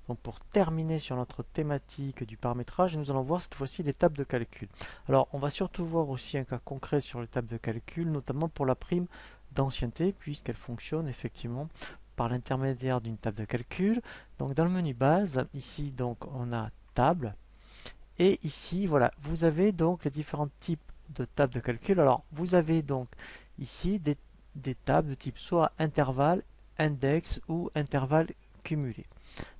Donc pour terminer sur notre thématique du paramétrage, nous allons voir cette fois-ci l'étape de calcul. Alors on va surtout voir aussi un cas concret sur l'étape de calcul, notamment pour la prime d'ancienneté, puisqu'elle fonctionne effectivement par l'intermédiaire d'une table de calcul. Donc dans le menu base, ici donc on a table, et ici voilà, vous avez donc les différents types de tables de calcul. Alors vous avez donc ici des tables de type soit intervalle, index ou intervalle cumulé.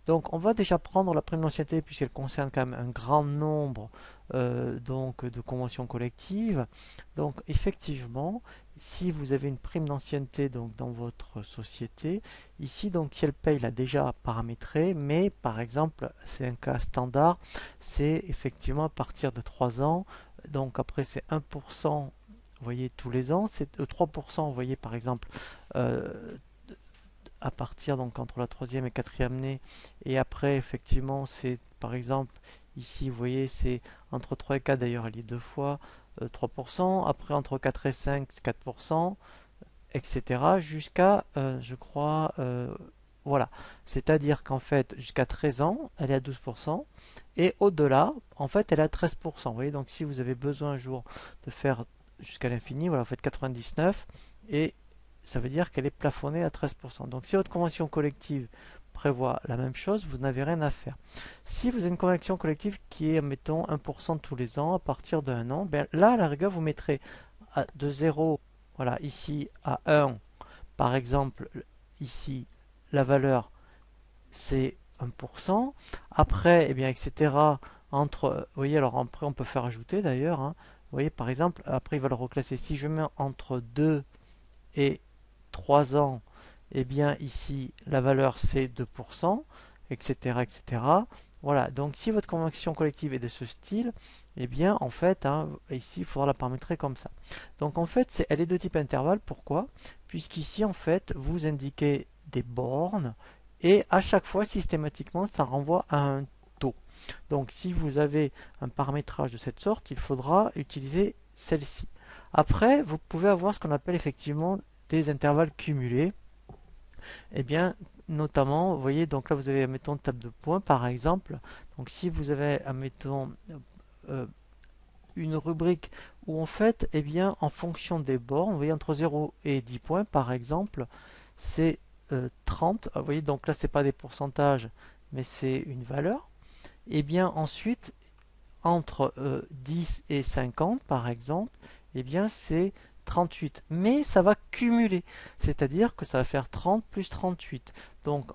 Donc on va déjà prendre la prime d'ancienneté puisqu'elle concerne quand même un grand nombre donc de conventions collectives. Donc effectivement, si vous avez une prime d'ancienneté donc dans votre société, ici donc si elle paye l'a déjà paramétré, mais par exemple c'est un cas standard, c'est effectivement à partir de 3 ans, donc après c'est 1%, vous voyez tous les ans, c'est 3%, vous voyez par exemple à partir donc entre la troisième et quatrième année, et après effectivement c'est par exemple ici vous voyez c'est entre 3 et 4, d'ailleurs elle est deux fois 3%, après entre 4 et 5 c'est 4%, etc. jusqu'à je crois voilà, c'est à dire qu'en fait jusqu'à 13 ans elle est à 12%, et au-delà en fait elle est à 13%. Vous voyez, donc si vous avez besoin un jour de faire jusqu'à l'infini, voilà, vous faites 99 et ça veut dire qu'elle est plafonnée à 13%. Donc si votre convention collective prévoit la même chose, vous n'avez rien à faire. Si vous avez une convention collective qui est, mettons, 1% tous les ans à partir de 1 an, ben là, à la rigueur, vous mettrez de 0, voilà, ici à 1, par exemple, ici, la valeur, c'est 1%. Après, eh bien, etc., entre, vous voyez, alors après, on peut faire ajouter d'ailleurs, hein. Vous voyez, par exemple, après, il va le reclasser. Si je mets entre 2 et 3 ans, et bien ici la valeur c'est 2%, etc., etc. Voilà, donc si votre convention collective est de ce style, et bien en fait, hein, ici il faudra la paramétrer comme ça. Donc en fait, elle est de type intervalle, pourquoi? Puisqu'ici en fait, vous indiquez des bornes, et à chaque fois, systématiquement, ça renvoie à un taux. Donc si vous avez un paramétrage de cette sorte, il faudra utiliser celle-ci. Après, vous pouvez avoir ce qu'on appelle effectivement des intervalles cumulés. Et bien, notamment, vous voyez, donc là vous avez, admettons, une table de points par exemple. Donc si vous avez, admettons, une rubrique où en fait, eh bien, en fonction des bornes, vous voyez, entre 0 et 10 points par exemple, c'est 30. Vous voyez, donc là, c'est pas des pourcentages, mais c'est une valeur. Et bien ensuite, entre 10 et 50 par exemple, eh bien c'est 38. Mais ça va cumuler, c'est-à-dire que ça va faire 30 plus 38. Donc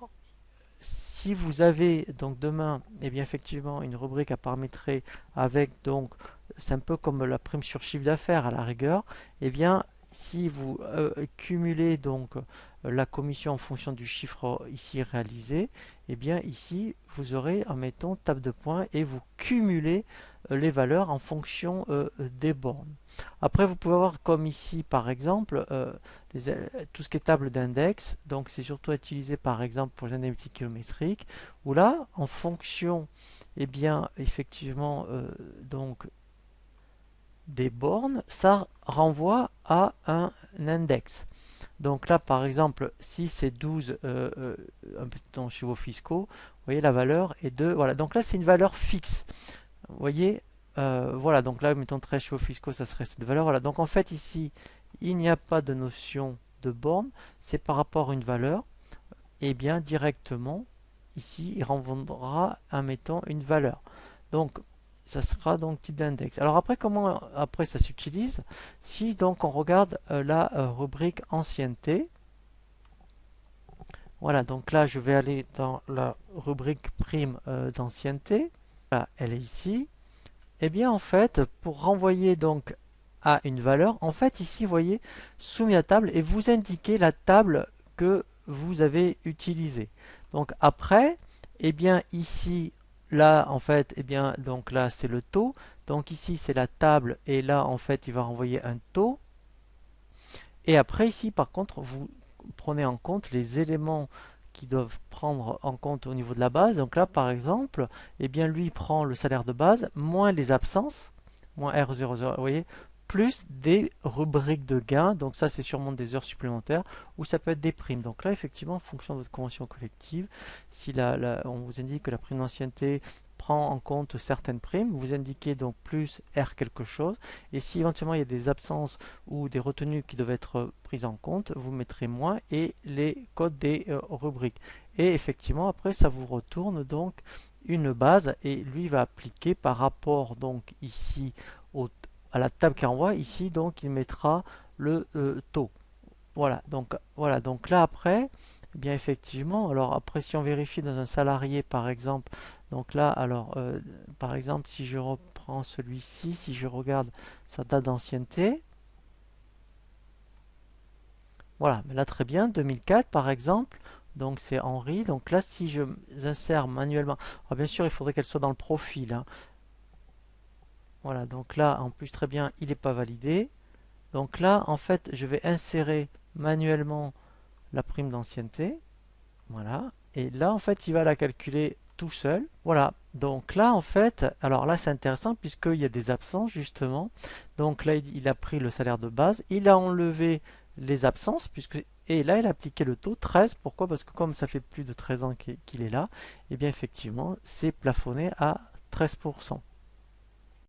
si vous avez donc demain, eh bien effectivement une rubrique à paramétrer avec donc c'est un peu comme la prime sur chiffre d'affaires à la rigueur, eh bien si vous cumulez donc la commission en fonction du chiffre ici réalisé, eh bien ici vous aurez en mettant table de points et vous cumulez les valeurs en fonction des bornes. Après vous pouvez voir comme ici par exemple tout ce qui est table d'index, donc c'est surtout utilisé par exemple pour les analytiques kilométriques, où là en fonction eh bien effectivement donc des bornes, ça renvoie à un index. Donc là, par exemple, si c'est 12 chevaux fiscaux, vous voyez, la valeur est de... Voilà, donc là, c'est une valeur fixe. Vous voyez, voilà, donc là, mettons 13 chevaux fiscaux, ça serait cette valeur. Voilà, donc en fait, ici, il n'y a pas de notion de borne, c'est par rapport à une valeur. Et bien, directement, ici, il renvoie, mettons, une valeur. Donc, ça sera donc type d'index. Alors après, comment après ça s'utilise? Si donc on regarde la rubrique ancienneté, voilà, donc là je vais aller dans la rubrique prime d'ancienneté, voilà, elle est ici. Et bien en fait, pour renvoyer donc à une valeur, en fait ici vous voyez soumis à table et vous indiquez la table que vous avez utilisée. Donc après, et bien ici là en fait, et bien donc là c'est le taux. Donc ici c'est la table et là en fait il va renvoyer un taux. Et après ici par contre vous prenez en compte les éléments qui doivent prendre en compte au niveau de la base. Donc là par exemple, et bien lui prend le salaire de base moins les absences, moins R00, vous voyez, plus des rubriques de gains, donc ça c'est sûrement des heures supplémentaires, ou ça peut être des primes. Donc là effectivement en fonction de votre convention collective, si on vous indique que la prime d'ancienneté prend en compte certaines primes, vous indiquez donc plus R quelque chose, et si éventuellement il y a des absences ou des retenues qui doivent être prises en compte, vous mettrez moins et les codes des rubriques. Et effectivement après ça vous retourne donc une base et lui va appliquer par rapport donc ici à la table qui renvoie ici, donc il mettra le taux. Voilà, donc là après, eh bien effectivement, alors après si on vérifie dans un salarié par exemple, donc là alors par exemple si je reprends celui-ci, si je regarde sa date d'ancienneté, voilà, mais là très bien, 2004 par exemple, donc c'est Henri, donc là si je insère manuellement, alors bien sûr il faudrait qu'elle soit dans le profil, hein. Voilà, donc là en plus très bien, il n'est pas validé. Donc là, en fait, je vais insérer manuellement la prime d'ancienneté. Voilà. Et là, en fait, il va la calculer tout seul. Voilà. Donc là, en fait, alors là, c'est intéressant puisqu'il y a des absences, justement. Donc là, il a pris le salaire de base. Il a enlevé les absences, et là, il a appliqué le taux 13. Pourquoi? Parce que comme ça fait plus de 13 ans qu'il est là, et bien effectivement, c'est plafonné à 13%.